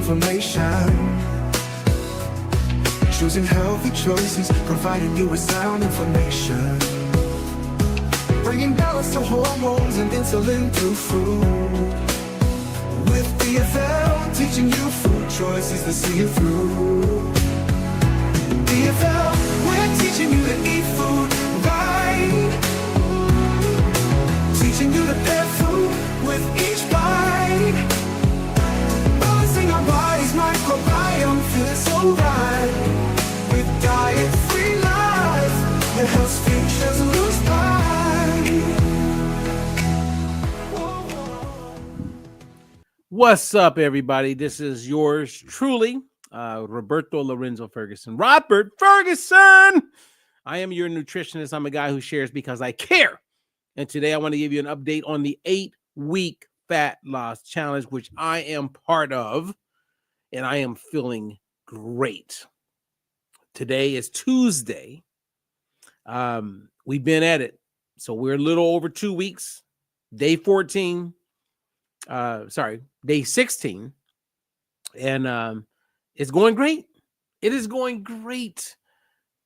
information. Choosing healthy choices, providing you with sound information. Bringing balance to hormones and insulin through food. With DFL, teaching you food choices that see you through. DFL, we're teaching you to eat food right. Teaching you to pair food with each bite. Balancing our body's microbiome, feeling so right. With diet-free life, it helps futures lose What's up, everybody? This is yours truly, Roberto Lorenzo Ferguson. Robert Ferguson! I am your nutritionist. I'm a guy who shares because I care. And today I want to give you an update on the 8-week fat loss challenge, which I am part of, and I am feeling great. Today is Tuesday. We've been at it. So we're a little over 2 weeks, day 14. Day 16, and it's going great. It is going great.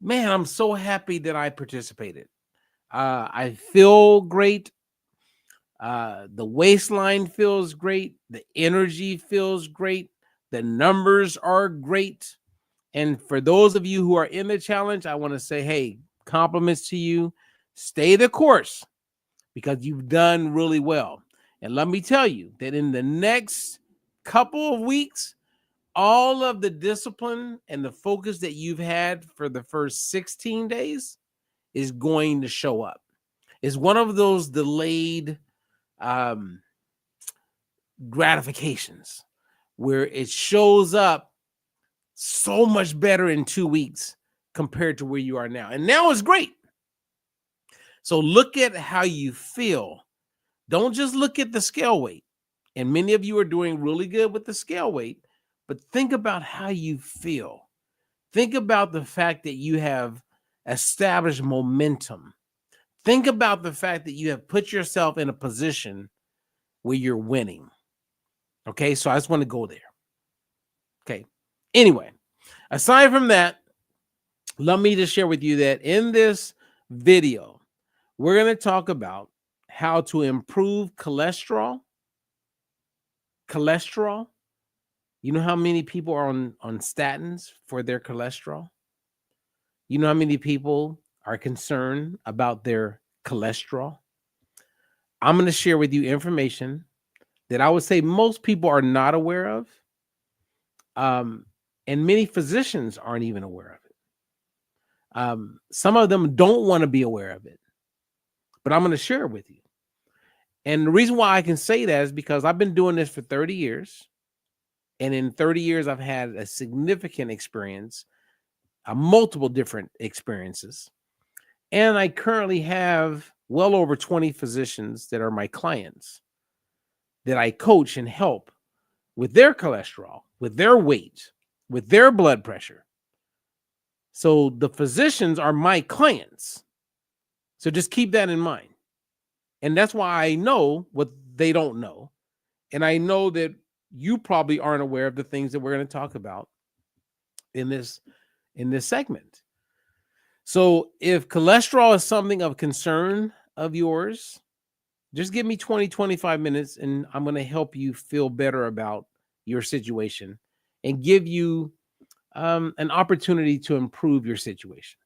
Man, I'm so happy that I participated. I feel great. The waistline feels great. The energy feels great. The numbers are great. And for those of you who are in the challenge, I want to say, hey, compliments to you. Stay the course because you've done really well. And let me tell you that in the next couple of weeks, all of the discipline and the focus that you've had for the first 16 days is going to show up. It's one of those delayed gratifications where it shows up so much better in 2 weeks compared to where you are now. And now it's great. So look at how you feel. Don't just look at the scale weight. And many of you are doing really good with the scale weight, but think about how you feel. Think about the fact that you have established momentum. Think about the fact that you have put yourself in a position where you're winning. Okay, so I just want to go there. Okay, anyway, aside from that, let me just share with you that in this video, we're going to talk about how to improve cholesterol. You know how many people are on statins for their cholesterol? You know how many people are concerned about their cholesterol? I'm going to share with you information that I would say most people are not aware of. And many physicians aren't even aware of it. Some of them don't want to be aware of it, but I'm going to share it with you. And the reason why I can say that is because I've been doing this for 30 years. And in 30 years, I've had a significant experience, multiple different experiences. And I currently have well over 20 physicians that are my clients that I coach and help with their cholesterol, with their weight, with their blood pressure. So the physicians are my clients. So just keep that in mind. And that's why I know what they don't know. And I know that you probably aren't aware of the things that we're going to talk about in this segment. So if cholesterol is something of concern of yours, just give me 20, 25 minutes and I'm going to help you feel better about your situation and give you an opportunity to improve your situation.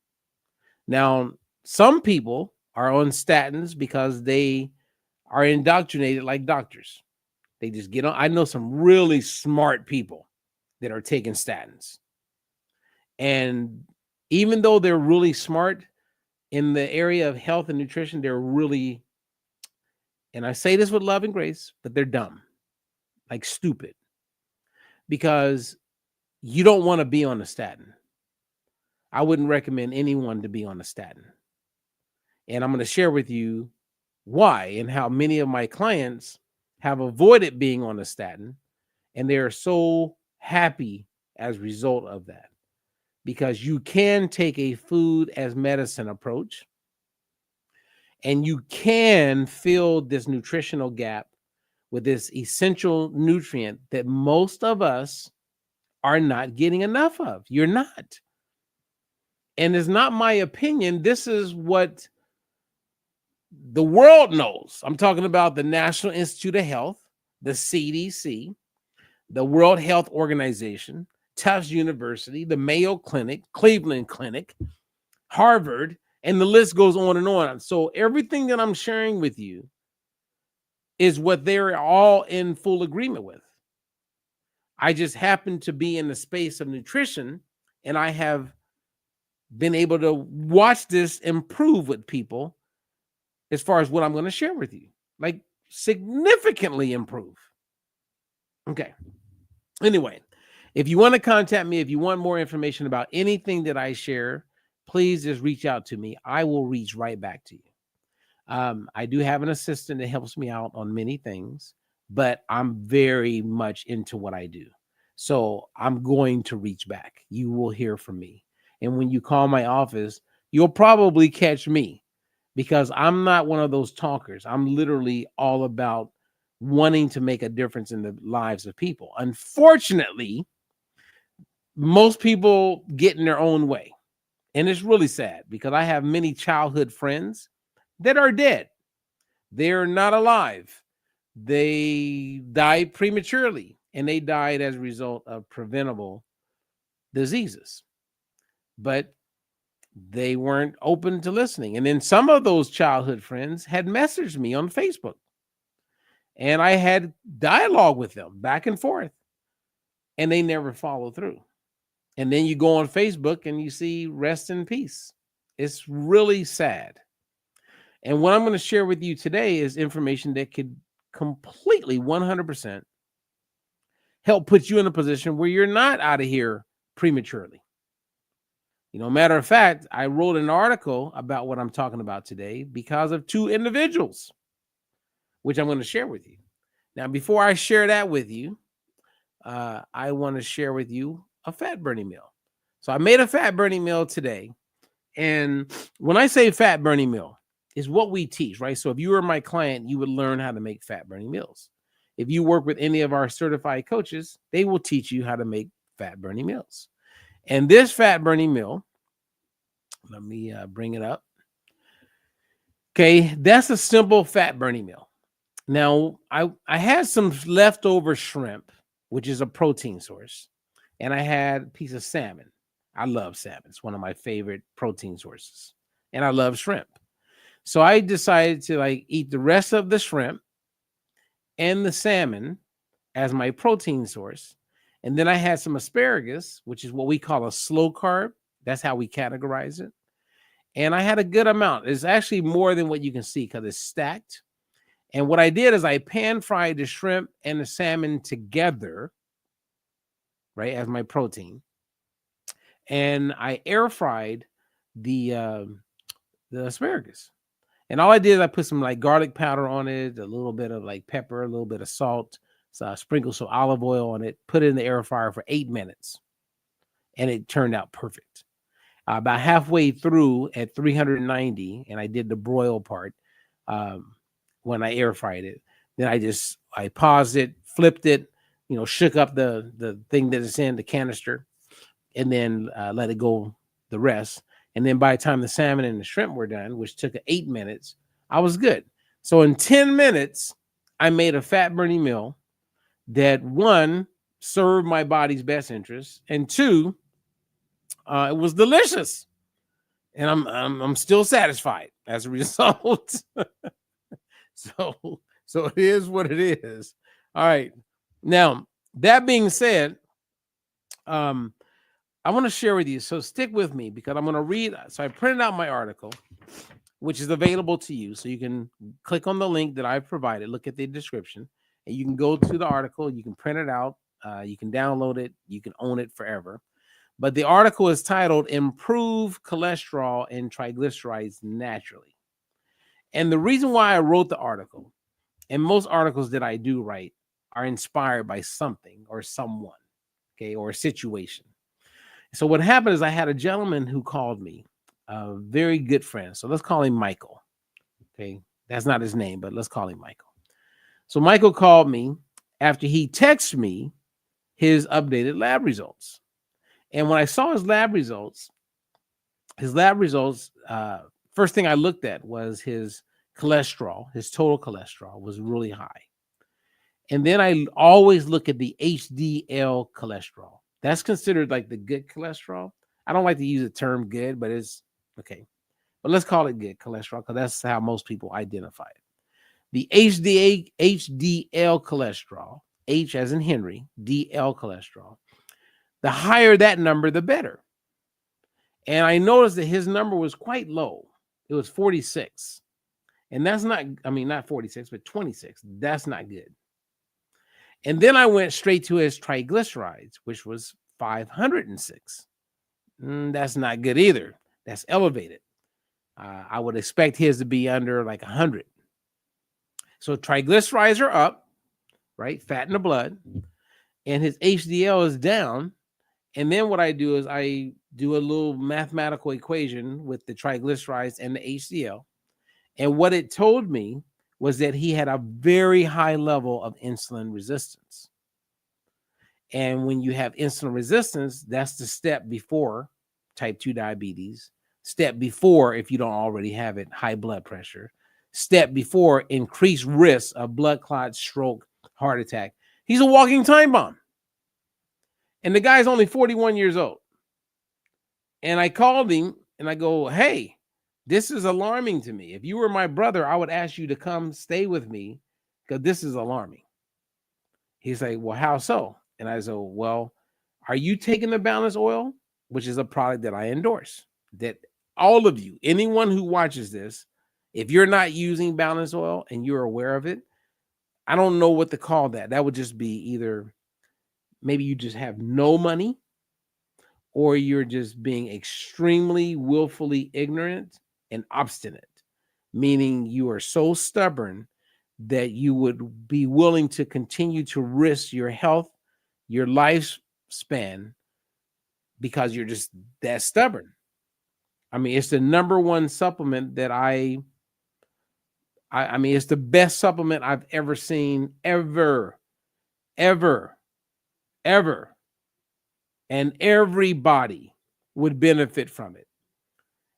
Now, some people are on statins because they are indoctrinated like doctors. They just get on. I know some really smart people that are taking statins. And even though they're really smart in the area of health and nutrition, they're really, and I say this with love and grace, but they're dumb, like stupid, because you don't want to be on a statin. I wouldn't recommend anyone to be on a statin. And I'm going to share with you why and how many of my clients have avoided being on a statin, and they are so happy as a result of that. Because you can take a food as medicine approach, and you can fill this nutritional gap with this essential nutrient that most of us are not getting enough of. You're not. And it's not my opinion. This is what the world knows. I'm talking about the National Institute of Health, the CDC, the World Health Organization, Tufts University, the Mayo Clinic, Cleveland Clinic, Harvard, and the list goes on and on. So everything that I'm sharing with you is what they're all in full agreement with. I just happen to be in the space of nutrition, and I have been able to watch this improve with people as far as what I'm going to share with you, like significantly improve. Okay. Anyway, if you want to contact me, if you want more information about anything that I share, please just reach out to me. I will reach right back to you. I do have an assistant that helps me out on many things, but I'm very much into what I do. So I'm going to reach back. You will hear from me. And when you call my office, you'll probably catch me because I'm not one of those talkers. I'm literally all about wanting to make a difference in the lives of people. Unfortunately, most people get in their own way. And it's really sad because I have many childhood friends that are dead. They're not alive. They died prematurely, and they died as a result of preventable diseases. But they weren't open to listening. And then some of those childhood friends had messaged me on Facebook, and I had dialogue with them back and forth, and they never followed through. And then you go on Facebook and you see rest in peace. It's really sad. And what I'm going to share with you today is information that could completely 100% help put you in a position where you're not out of here prematurely. You know, matter of fact, I wrote an article about what I'm talking about today because of two individuals, which I'm going to share with you. Now, before I share that with you, I want to share with you a fat burning meal. So I made a fat burning meal today. And when I say fat burning meal, is what we teach, right? So if you were my client, you would learn how to make fat burning meals. If you work with any of our certified coaches, they will teach you how to make fat burning meals. And this fat burning meal, let me bring it up. Okay, that's a simple fat burning meal. Now, I had some leftover shrimp, which is a protein source, and I had a piece of salmon. I love salmon. It's one of my favorite protein sources, and I love shrimp. So I decided to eat the rest of the shrimp and the salmon as my protein source. And then I had some asparagus, which is what we call a slow carb. That's how we categorize it. And I had a good amount. It's actually more than what you can see because it's stacked. And what I did is I pan fried the shrimp and the salmon together, right, as my protein. And I air fried the asparagus. And all I did is I put some garlic powder on it, a little bit of pepper, a little bit of salt, so I sprinkled some olive oil on it, put it in the air fryer for 8 minutes. And it turned out perfect. About halfway through at 390, and I did the broil part when I air fried it. Then I paused it, flipped it, shook up the thing that it's in, the canister, and then let it go the rest. And then by the time the salmon and the shrimp were done, which took 8 minutes, I was good. So in 10 minutes, I made a fat burning meal that, one, served my body's best interest, and two, it was delicious. And I'm still satisfied as a result. So it is what it is. All right. Now, that being said, I want to share with you. So stick with me because I'm going to read. So I printed out my article, which is available to you. So you can click on the link that I provided, look at the description, and you can go to the article. You can print it out. You can download it. You can own it forever. But the article is titled Improve Cholesterol and Triglycerides Naturally. And the reason why I wrote the article, and most articles that I do write are inspired by something or someone, okay, or a situation. So what happened is I had a gentleman who called me, a very good friend. So let's call him Michael. Okay, that's not his name, but let's call him Michael. So Michael called me after he texted me his updated lab results. And when I saw his lab results, first thing I looked at was his cholesterol. His total cholesterol was really high. And then I always look at the HDL cholesterol. That's considered like the good cholesterol. I don't like to use the term good, but it's okay. But let's call it good cholesterol because that's how most people identify it. The HDL cholesterol, H as in Henry, DL cholesterol, the higher that number, the better. And I noticed that his number was quite low. It was 46. And that's not, I mean, not 46, but 26. That's not good. And then I went straight to his triglycerides, which was 506. That's not good either. That's elevated. I would expect his to be under like 100. So triglycerides are up, right? Fat in the blood. And his HDL is down. And then what I do is I do a little mathematical equation with the triglycerides and the HDL. And what it told me was that he had a very high level of insulin resistance. And when you have insulin resistance, that's the step before type 2 diabetes, step before, if you don't already have it, high blood pressure, step before increased risk of blood clot, stroke, heart attack. He's a walking time bomb. And the guy's only 41 years old. And I called him and I go, hey, this is alarming to me. If you were my brother, I would ask you to come stay with me because this is alarming. He's like, well, how so? And I said, well, are you taking the Balance Oil, which is a product that I endorse? That all of you, anyone who watches this, if you're not using Balance Oil and you're aware of it, I don't know what to call that. That would just be either maybe you just have no money or you're just being extremely willfully ignorant and obstinate, meaning you are so stubborn that you would be willing to continue to risk your health, your lifespan, because you're just that stubborn. I mean, it's the number one supplement that I mean, it's the best supplement I've ever seen, ever. And everybody would benefit from it.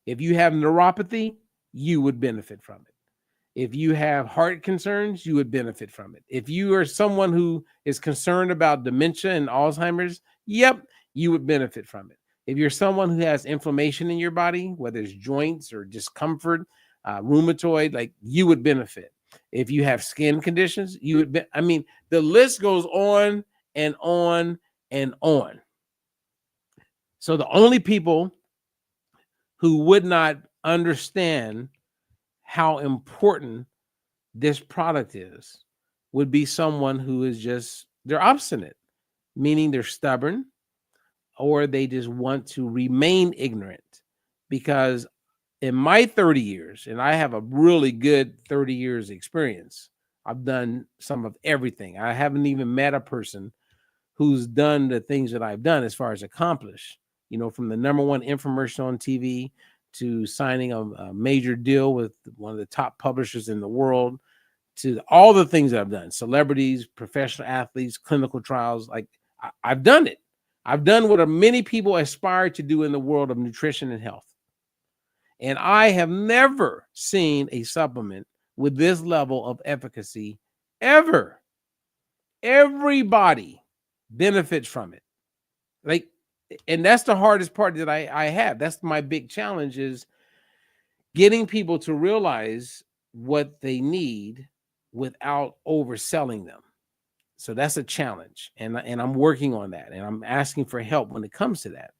If you have neuropathy, you would benefit from it. If you have heart concerns, you would benefit from it. If you are someone who is concerned about dementia and Alzheimer's, yep, you would benefit from it. If you're someone who has inflammation in your body, whether it's joints or discomfort, rheumatoid, like you would benefit. If you have skin conditions, you would I mean, the list goes on and on and on. So the only people who would not understand how important this product is would be someone who is just, they're obstinate, meaning they're stubborn, or they just want to remain ignorant. Because in my 30 years, and I have a really good 30 years experience, I've done some of everything. I haven't even met a person who's done the things that I've done as far as accomplish, you know, from the #1 infomercial on TV to signing a major deal with one of the top publishers in the world, to all the things that I've done, celebrities, professional athletes, clinical trials. Like I've done it. I've done what many people aspire to do in the world of nutrition and health. And I have never seen a supplement with this level of efficacy ever. Everybody benefits from it. Like, and that's the hardest part that I have. That's my big challenge, is getting people to realize what they need without overselling them. So that's a challenge. And I'm working on that. And I'm asking for help when it comes to that.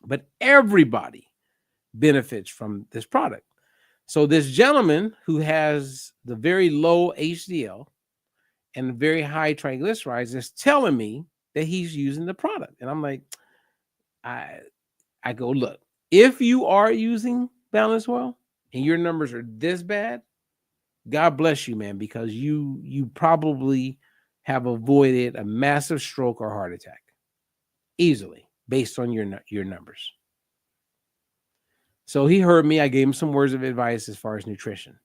But everybody benefits from this product. So this gentleman who has the very low HDL and the very high triglycerides is telling me that he's using the product. And I'm like, I go, look, if you are using Balance Oil and your numbers are this bad, God bless you, man, because you probably have avoided a massive stroke or heart attack easily based on your numbers. So he heard me. I gave him some words of advice as far as nutrition.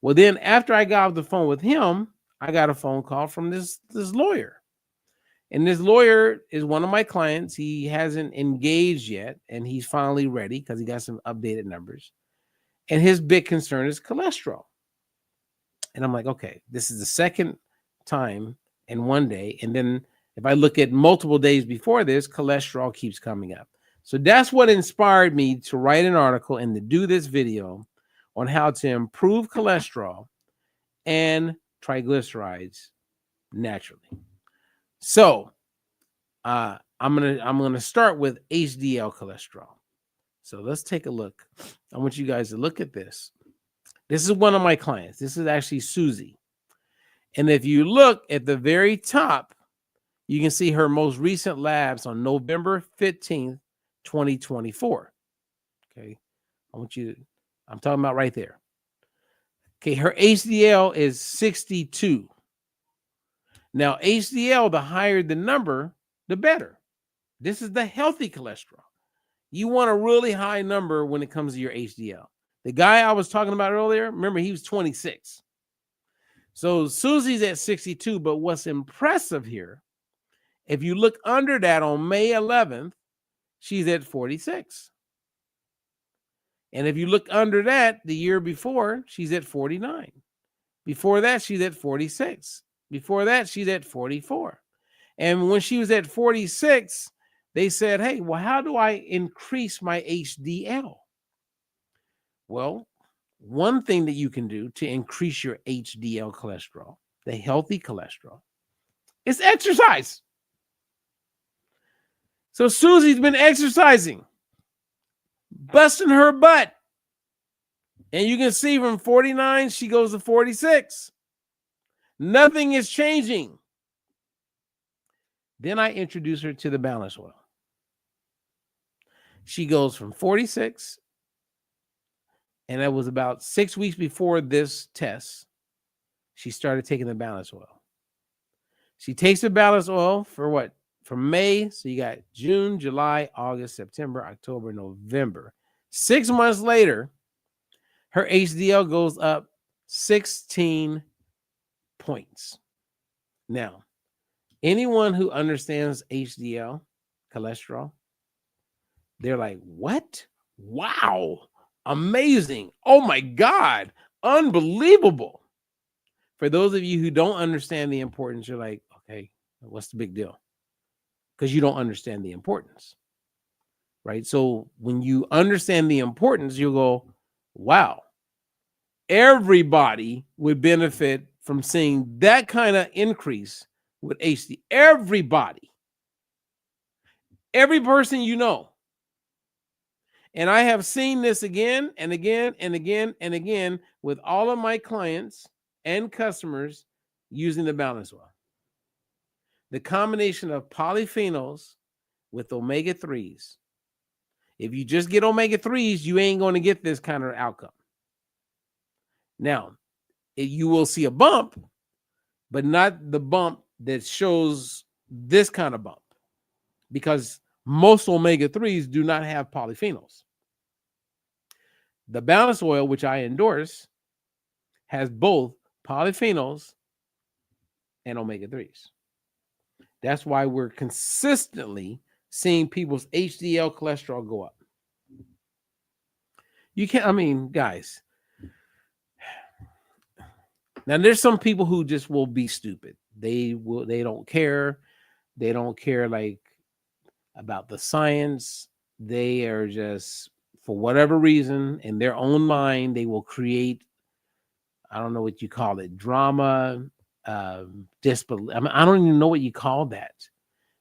Well, then after I got off the phone with him, I got a phone call from this lawyer. And this lawyer is one of my clients. He hasn't engaged yet, and he's finally ready because he got some updated numbers. And his big concern is cholesterol. And I'm like, okay, this is the second time in one day. And then if I look at multiple days before this, cholesterol keeps coming up. So that's what inspired me to write an article and to do this video on how to improve cholesterol and triglycerides naturally. So I'm gonna start with HDL cholesterol. So let's take a look. I want you guys to look at this. This is one of my clients. This is actually Susie. And if you look at the very top, you can see her most recent labs on November 15th, 2024. Okay. I'm talking about right there. Okay. Her HDL is 62. Now, HDL, the higher the number, the better. This is the healthy cholesterol. You want a really high number when it comes to your HDL. The guy I was talking about earlier, remember, he was 26. So Susie's at 62, but what's impressive here, if you look under that on May 11th, she's at 46. And if you look under that the year before, she's at 49. Before that, she's at 46. Before that, she's at 44. And when she was at 46, they said, hey, well, how do I increase my HDL? Well, one thing that you can do to increase your HDL cholesterol, the healthy cholesterol, is exercise. So Susie's been exercising, busting her butt. And you can see from 49, she goes to 46. Nothing is changing. Then I introduce her to the balance oil. She goes from 46, and that was about 6 weeks before this test. She started taking the balance oil. She takes the balance oil for what? From May. So you got June, July, August, September, October, November. 6 months later, her HDL goes up 16 points. Now, anyone who understands HDL, cholesterol, they're like, what? Wow. Amazing. Oh my God. Unbelievable. For those of you who don't understand the importance, you're like, okay, what's the big deal? Because you don't understand the importance, right? So when you understand the importance, you'll go, wow, everybody would benefit from seeing that kind of increase with HD. Everybody. Every person you know. And I have seen this again and again and again and again with all of my clients and customers using the balance oil. The combination of polyphenols with omega-3s. If you just get omega-3s, you ain't going to get this kind of outcome. Now, you will see a bump, but not the bump that shows this kind of bump, because most omega-3s do not have polyphenols. The balance oil, which I endorse, has both polyphenols and omega-3s. That's why we're consistently seeing people's HDL cholesterol go up. You can't, I mean, guys, now there's some people who just will be stupid. They don't care. They don't care like about the science. They are just, for whatever reason, in their own mind, they will create, I don't know what you call it, drama, disbelief. I mean, I don't even know what you call that,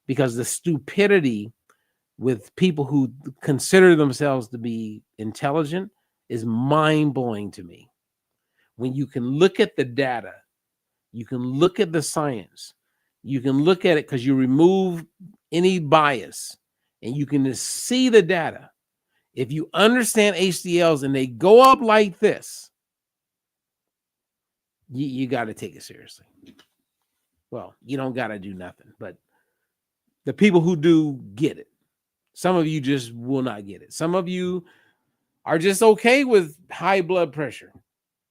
because the stupidity with people who consider themselves to be intelligent is mind-blowing to me. When you can look at the data, you can look at the science, you can look at it because you remove any bias and you can just see the data. If you understand HDLs and they go up like this, you got to take it seriously. Well, you don't got to do nothing, but the people who do get it. Some of you just will not get it. Some of you are just okay with high blood pressure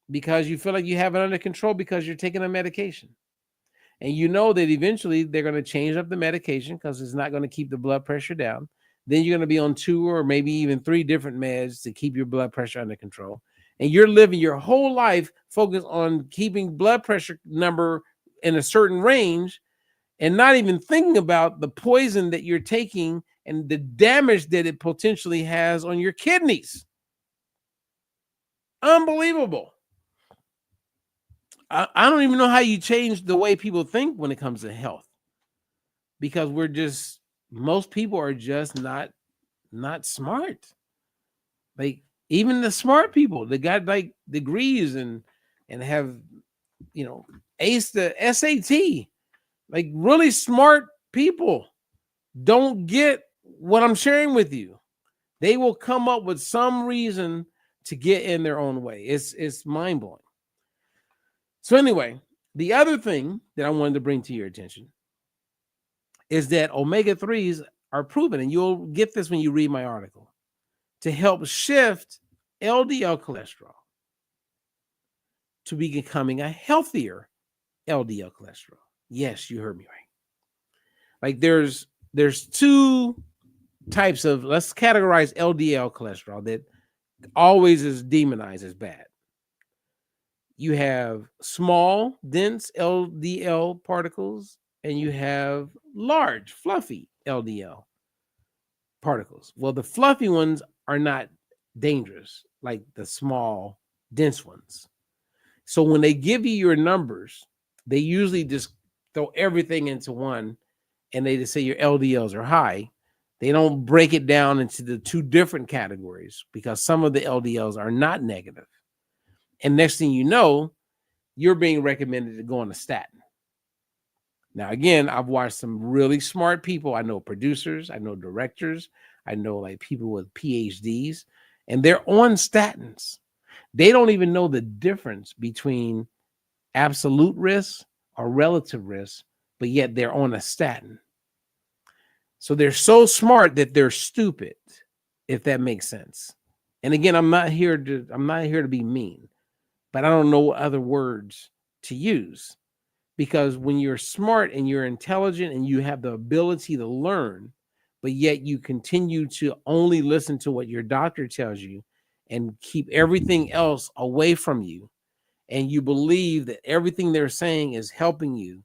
because you feel like you have it under control because you're taking a medication. and you know that eventually they're going to change up the medication because it's not going to keep the blood pressure down. Then you're going to be on 2 or maybe even 3 different meds to keep your blood pressure under control. And you're living your whole life focused on keeping blood pressure number in a certain range and not even thinking about the poison that you're taking and the damage that it potentially has on your kidneys. Unbelievable. I don't even know how you change the way people think when it comes to health, because most people are just not smart. Like even the smart people that got like degrees and have, aced the SAT, like really smart people don't get what I'm sharing with you. They will come up with some reason to get in their own way. It's mind-blowing. So anyway, the other thing that I wanted to bring to your attention is that omega-3s are proven, and you'll get this when you read my article, to help shift LDL cholesterol to becoming a healthier LDL cholesterol. Yes, you heard me right. Like there's 2 types of, let's categorize LDL cholesterol that always is demonized as bad. You have small, dense LDL particles, and you have large, fluffy LDL particles. Well, the fluffy ones are not dangerous like the small, dense ones. So when they give you your numbers, they usually just throw everything into one, and they just say your LDLs are high. They don't break it down into the 2 different categories because some of the LDLs are not negative. And next thing you know, you're being recommended to go on a statin. Now, again, I've watched some really smart people. I know producers, I know directors, I know like people with PhDs, and they're on statins. They don't even know the difference between absolute risk or relative risk, but yet they're on a statin. So they're so smart that they're stupid, if that makes sense. And again, I'm not here to be mean, but I don't know what other words to use, because when you're smart and you're intelligent and you have the ability to learn, but yet you continue to only listen to what your doctor tells you and keep everything else away from you, and you believe that everything they're saying is helping you,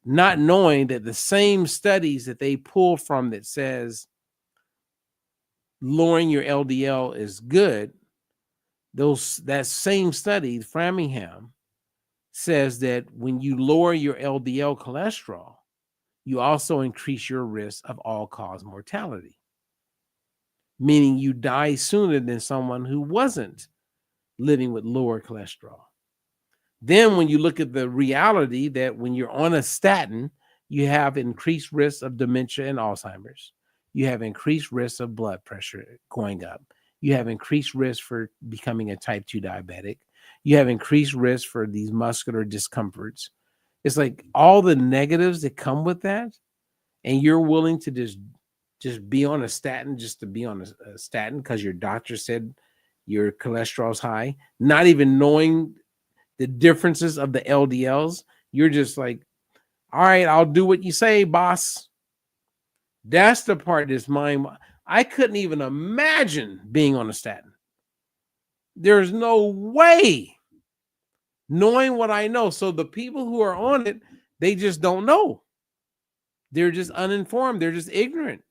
not knowing that the same studies that they pull from that says lowering your LDL is good, that same study, Framingham, says that when you lower your LDL cholesterol, you also increase your risk of all-cause mortality, meaning you die sooner than someone who wasn't living with lower cholesterol. Then when you look at the reality that when you're on a statin, you have increased risk of dementia and Alzheimer's. You have increased risk of blood pressure going up. You have increased risk for becoming a type 2 diabetic. You have increased risk for these muscular discomforts. It's like all the negatives that come with that, and you're willing to just be on a statin just to be on a statin because your doctor said your cholesterol's high, not even knowing the differences of the LDLs. You're just like, all right, I'll do what you say, boss. That's the part that's mine. I couldn't even imagine being on a statin. There's no way, knowing what I know. So the people who are on it, they just don't know. They're just uninformed. They're just ignorant.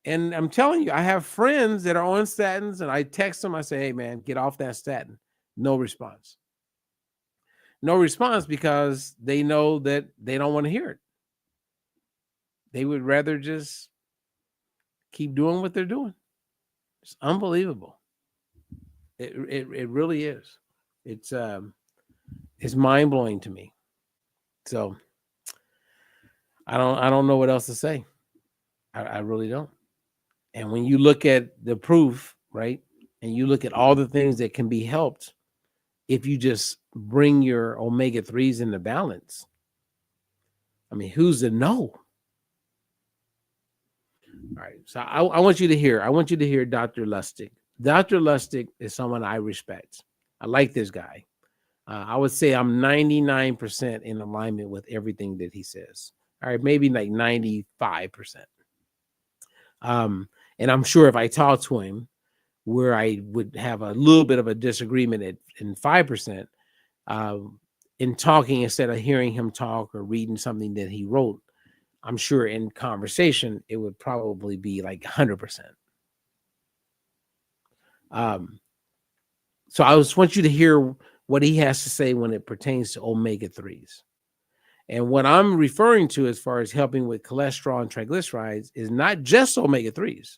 And I'm telling you, I have friends that are on statins, and I text them. I say, hey, man, get off that statin. No response. No response because they know that they don't want to hear it. They would rather just keep doing what they're doing. It's unbelievable. It really is. It's mind-blowing to me. So I don't know what else to say. I really don't. And when you look at the proof, right, and you look at all the things that can be helped if you just bring your omega-3s into balance, I mean, who's to know? All right, so I want you to hear Dr. Lustig. Dr. Lustig is someone I respect. I like this guy. I would say I'm 99% in alignment with everything that he says. All right, maybe like 95%. And I'm sure if I talk to him, where I would have a little bit of a disagreement in 5%, in talking instead of hearing him talk or reading something that he wrote, I'm sure in conversation, it would probably be like 100%. So I just want you to hear what he has to say when it pertains to omega-3s. And what I'm referring to as far as helping with cholesterol and triglycerides is not just omega-3s.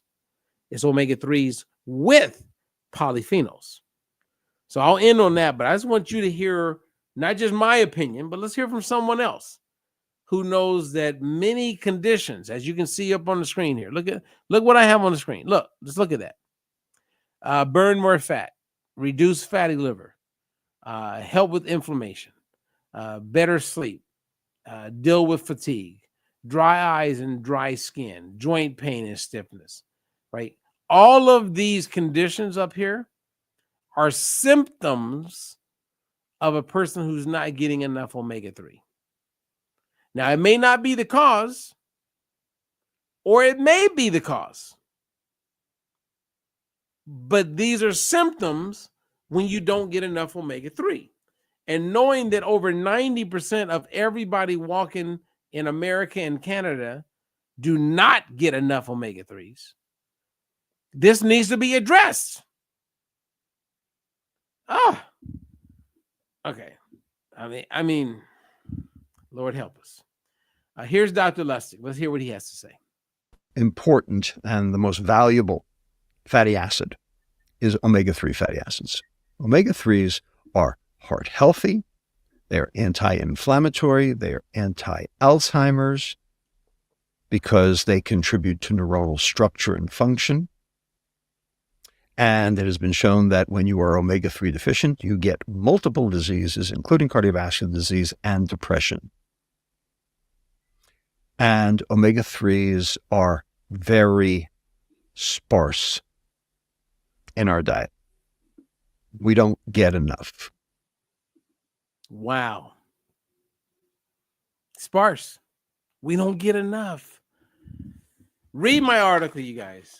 It's omega-3s with polyphenols. So I'll end on that, but I just want you to hear not just my opinion, but let's hear from someone else who knows that many conditions, as you can see up on the screen here. Look what I have on the screen. Look, just look at that. Burn more fat, reduce fatty liver, help with inflammation, better sleep, deal with fatigue, dry eyes and dry skin, joint pain and stiffness, right? All of these conditions up here are symptoms of a person who's not getting enough omega-3. Now, it may not be the cause, or it may be the cause, but these are symptoms when you don't get enough omega-3. And knowing that over 90% of everybody walking in America and Canada do not get enough omega-3s, this needs to be addressed. Ah, okay. I mean, Lord help us. Here's Dr. Lustig. Let's hear what he has to say. Important and the most valuable fatty acid is omega-3 fatty acids. Omega-3s are heart healthy, they're anti-inflammatory, they're anti-Alzheimer's because they contribute to neuronal structure and function. And it has been shown that when you are omega-3 deficient, you get multiple diseases, including cardiovascular disease and depression. And omega-3s are very sparse in our diet. We don't get enough. Wow. Sparse. We don't get enough. Read my article, you guys.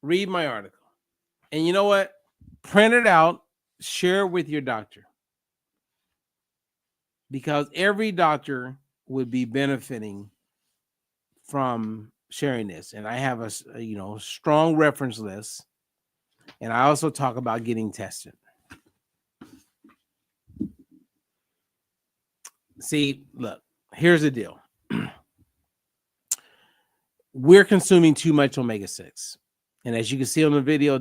Read my article. And you know what? Print it out, share it with your doctor. Because every doctor would be benefiting from sharing this. And I have a strong reference list. And I also talk about getting tested. See, look, here's the deal. We're consuming too much omega-6. And as you can see on the video,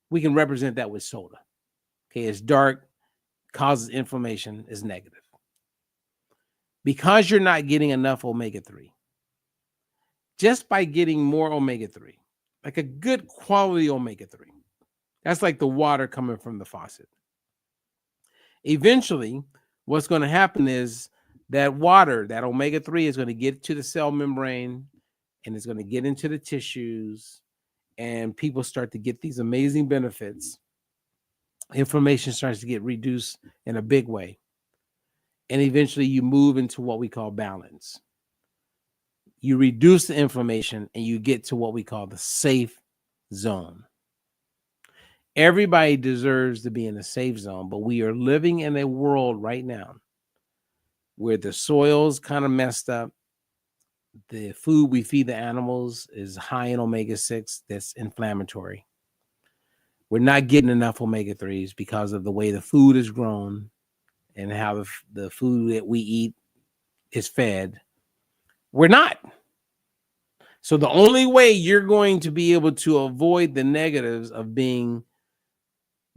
we can represent that with soda. Okay, it's dark, causes inflammation, is negative. Because you're not getting enough omega-3, just by getting more omega-3, like a good quality omega-3, that's like the water coming from the faucet. Eventually, what's going to happen is that water, that omega-3 is going to get to the cell membrane and it's going to get into the tissues, and people start to get these amazing benefits. Inflammation starts to get reduced in a big way. And eventually you move into what we call balance. You reduce the inflammation and you get to what we call the safe zone. Everybody deserves to be in a safe zone, but we are living in a world right now where the soil's kind of messed up. The food we feed the animals is high in omega-6 that's inflammatory. We're not getting enough omega-3s because of the way the food is grown and how the food that we eat is fed. We're not. So the only way you're going to be able to avoid the negatives of being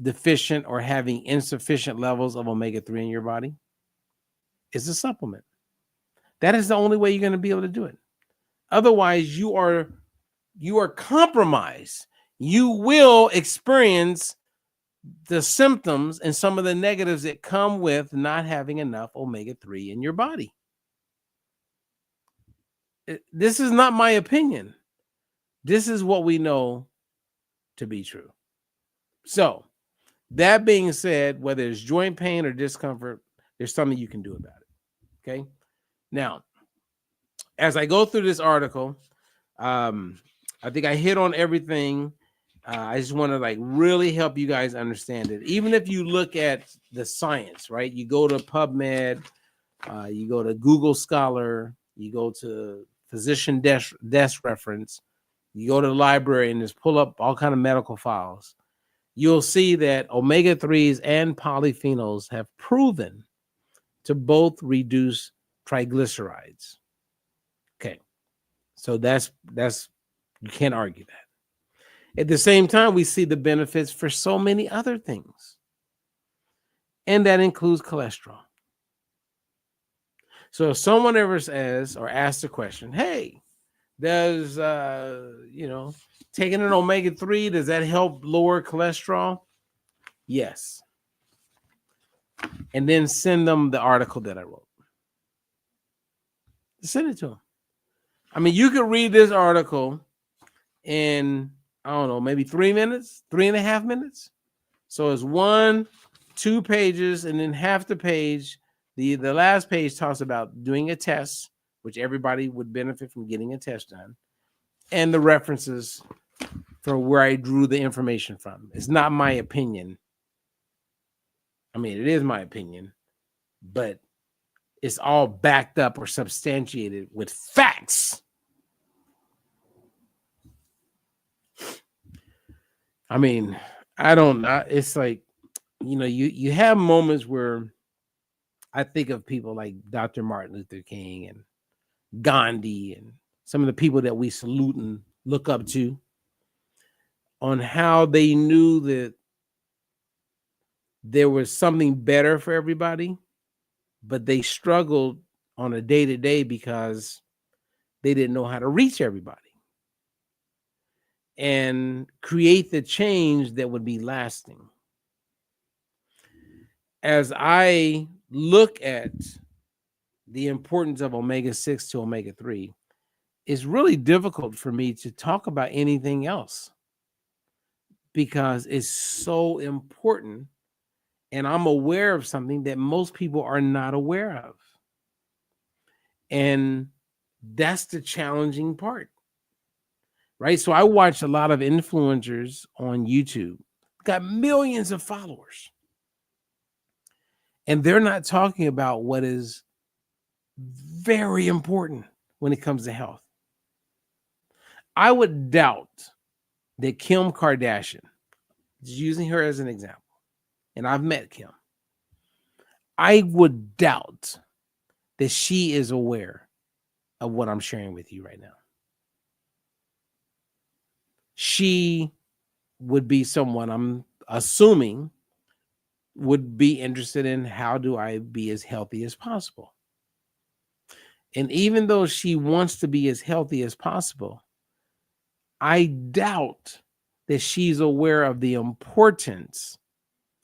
deficient or having insufficient levels of omega-3 in your body is a supplement. That is the only way you're going to be able to do it. Otherwise, you are compromised. You will experience the symptoms and some of the negatives that come with not having enough omega-3 in your body. This is not my opinion. This is what we know to be true. So That being said, whether it's joint pain or discomfort, there's something you can do about it. Okay. Now, as I go through this article, I think I hit on everything. I just want to like really help you guys understand it. Even if you look at the science, right? You go to PubMed, you go to Google Scholar, you go to Physician Desk Reference, you go to the library and just pull up all kind of medical files. You'll see that omega-3s and polyphenols have proven to both reduce triglycerides. Okay, so that's you can't argue that. At the same time, we see the benefits for so many other things, and that includes cholesterol. So if someone ever says or asks the question, hey, does taking an omega-3, does that help lower cholesterol? Yes. And then send them the article that I wrote. Send it to them. I mean, you could read this article in, I don't know, maybe 3 minutes, 3.5 minutes. So it's 2 pages, and then half the page, the last page talks about doing a test, which everybody would benefit from getting a test done, and the references for where I drew the information from. It's not my opinion. I mean, it is my opinion, but it's all backed up or substantiated with facts. I mean, I don't know. It's like, you have moments where I think of people like Dr. Martin Luther King and Gandhi and some of the people that we salute and look up to, on how they knew that there was something better for everybody, but they struggled on a day-to-day because they didn't know how to reach everybody and create the change that would be lasting. As I look at the importance of omega-6 to omega-3, it's really difficult for me to talk about anything else because it's so important, and I'm aware of something that most people are not aware of. And that's the challenging part, right? So I watch a lot of influencers on YouTube, got millions of followers, and they're not talking about what is very important when it comes to health. I would doubt that Kim Kardashian, using her as an example, and I've met Kim, I would doubt that she is aware of what I'm sharing with you right now. She would be someone, I'm assuming, would be interested in how do I be as healthy as possible. And even though she wants to be as healthy as possible, I doubt that she's aware of the importance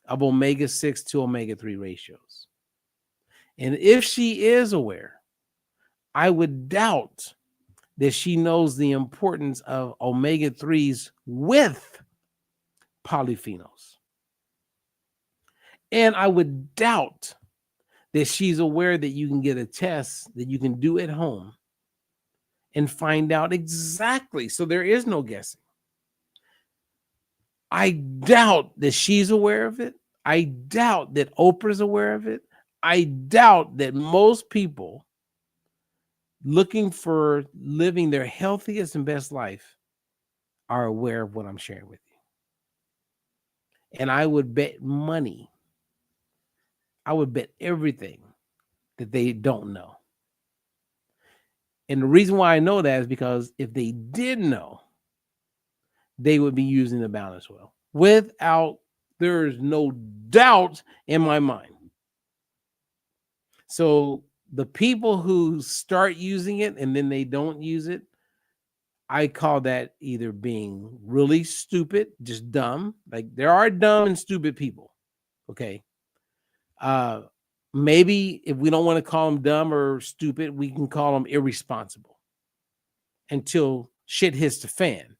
of omega-6 to omega-3 ratios. And if she is aware, I would doubt that she knows the importance of omega-3s with polyphenols. And I would doubt that she's aware that you can get a test that you can do at home and find out exactly. So there is no guessing. I doubt that she's aware of it. I doubt that Oprah's aware of it. I doubt that most people looking for living their healthiest and best life are aware of what I'm sharing with you. And I would bet money, I would bet everything that they don't know. And the reason why I know that is because if they did know, they would be using the balance well. There's no doubt in my mind. So the people who start using it and then they don't use it, I call that either being really stupid, just dumb. Like there are dumb and stupid people. Okay. Maybe if we don't want to call them dumb or stupid, we can call them irresponsible until shit hits the fan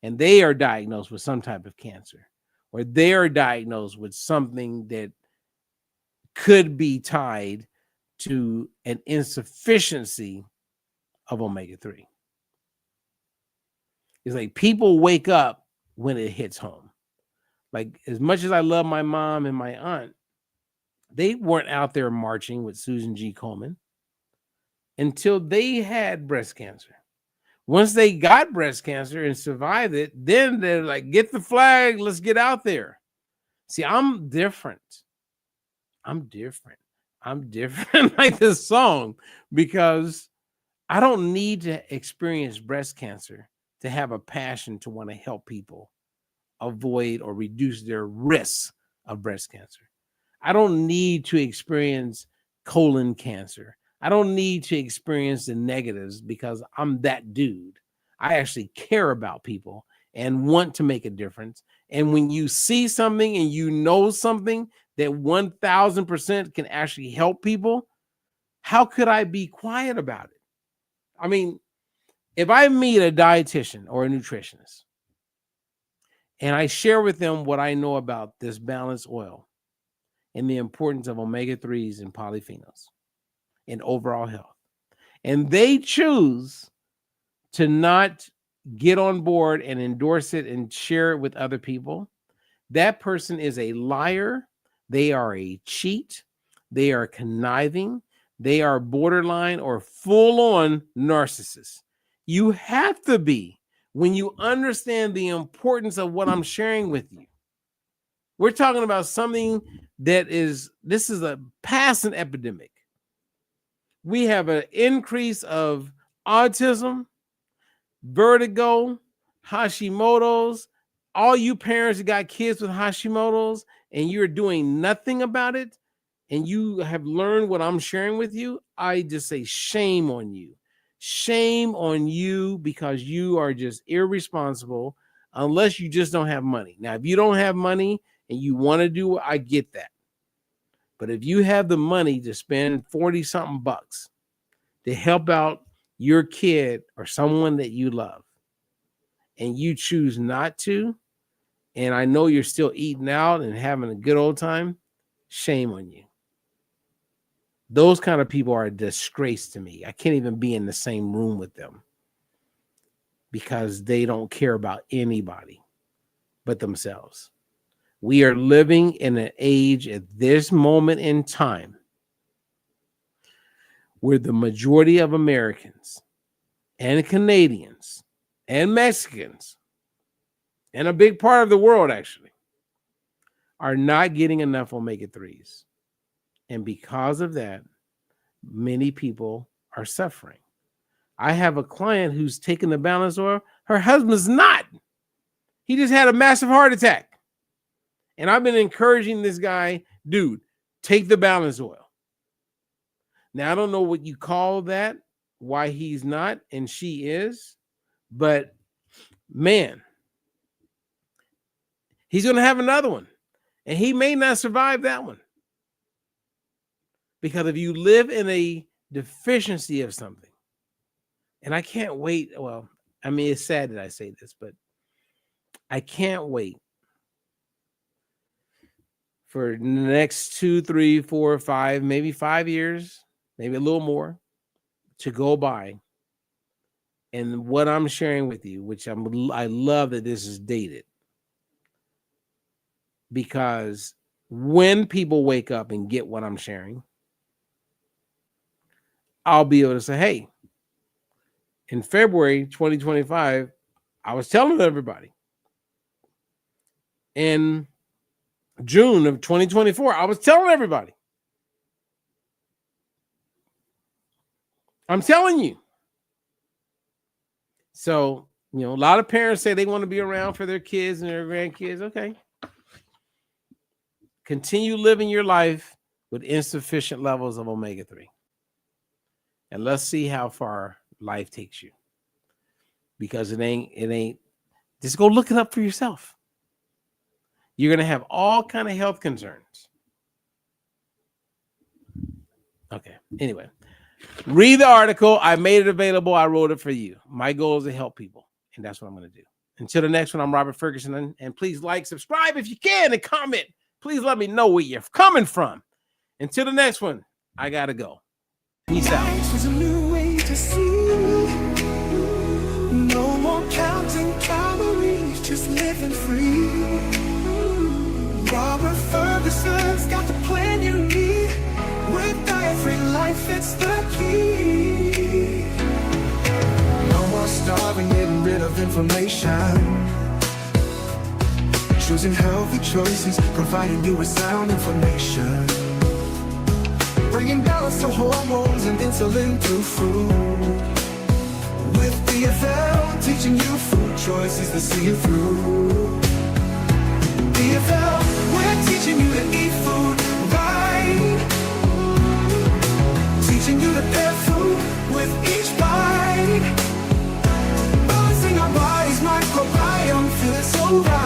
and they are diagnosed with some type of cancer or they are diagnosed with something that could be tied to an insufficiency of omega-3. It's like people wake up when it hits home. Like, as much as I love my mom and my aunt, they weren't out there marching with Susan G. Komen until they had breast cancer. Once they got breast cancer and survived it, then they're like, get the flag, let's get out there. See, I'm different. I'm different like this song, because I don't need to experience breast cancer to have a passion to want to help people avoid or reduce their risk of breast cancer. I don't need to experience colon cancer. I don't need to experience the negatives because I'm that dude. I actually care about people and want to make a difference. And when you see something and you know something that 1000% can actually help people, how could I be quiet about it? I mean, if I meet a dietitian or a nutritionist and I share with them what I know about this balanced oil and the importance of omega-3s and polyphenols and overall health, and they choose to not get on board and endorse it and share it with other people, that person is a liar. They are a cheat. They are conniving. They are borderline or full-on narcissists. You have to be when you understand the importance of what I'm sharing with you. We're talking about something that this is a passing epidemic. We have an increase of autism, vertigo, Hashimoto's. All you parents that got kids with Hashimoto's and you're doing nothing about it, and you have learned what I'm sharing with you, I just say shame on you. Shame on you, because you are just irresponsible unless you just don't have money. Now, if you don't have money and you want to do it, I get that. But if you have the money to spend 40 something bucks to help out your kid or someone that you love, and you choose not to, and I know you're still eating out and having a good old time, shame on you. Those kind of people are a disgrace to me. I can't even be in the same room with them because they don't care about anybody but themselves. We are living in an age at this moment in time where the majority of Americans and Canadians and Mexicans and a big part of the world actually are not getting enough omega-3s. And because of that, many people are suffering. I have a client who's taking the balance oil. Her husband's not. He just had a massive heart attack. And I've been encouraging this guy, dude, take the balance oil. Now, I don't know what you call that, why he's not and she is, but man, he's going to have another one. And he may not survive that one. Because if you live in a deficiency of something, and I can't wait, well, I mean, it's sad that I say this, but I can't wait for the next 2, 3, 4, 5, maybe 5 years, maybe a little more, to go by. And what I'm sharing with you, which I love that this is dated, because when people wake up and get what I'm sharing, I'll be able to say, hey, in February 2025, I was telling everybody. In June of 2024, I was telling everybody. I'm telling you. So, a lot of parents say they want to be around for their kids and their grandkids. Okay. Continue living your life with insufficient levels of omega-3. And let's see how far life takes you. Because it ain't, just go look it up for yourself. You're going to have all kind of health concerns. Okay. Anyway, read the article. I made it available. I wrote it for you. My goal is to help people. And that's what I'm going to do. Until the next one, I'm Robert Ferguson. And please like, subscribe if you can, and comment. Please let me know where you're coming from. Until the next one, I got to go. Peace out. There's a new way to see. No more counting calories, just living free. Robert Ferguson's got the plan you need. With diet-free life, it's the key. No more starving, getting rid of inflammation. Choosing healthy choices, providing you with sound information. Bringing balance to hormones and insulin through food. With DFL, teaching you food choices to see you through. DFL, we're teaching you to eat food right. Teaching you to pair food with each bite. Balancing our body's microbiome, feeling so right.